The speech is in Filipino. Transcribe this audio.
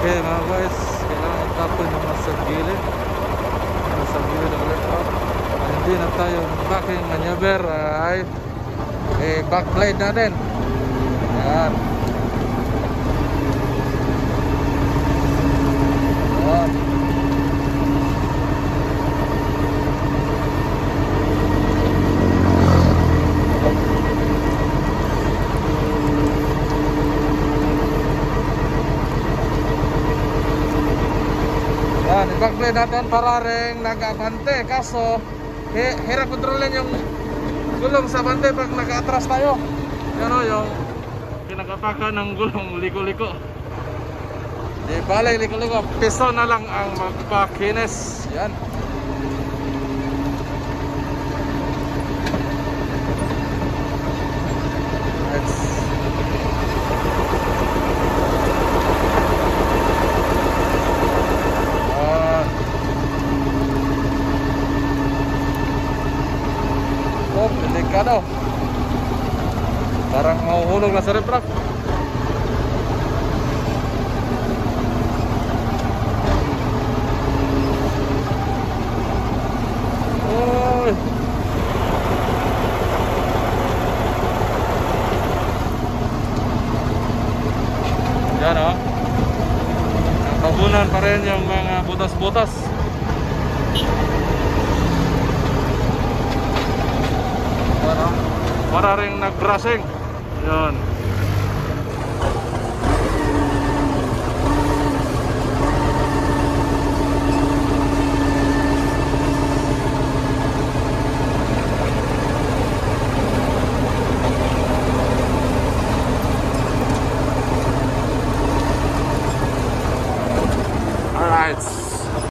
Okay mga guys, kailangan itapon yung nasa gilid. Nasa gilid ng laptop. Hindi na tayo backing maneuver ay backblade natin. Ayan. Ayan. I-backblade natin para rin nag-abante. Kaso hirap kontrolin yung gulong sa abante pag nag-atras tayo. Yan o, yung pinagapakan ng gulong liko-liko. Di bale liko-liko, piso na lang ang magpakinis. Yan. Delikado. Parang mahuhulog na sa refract. Oy. Yan o. Nagtabunan pa rin yung mga butas-butas. Para rin nag-brushing. Yun. Alright.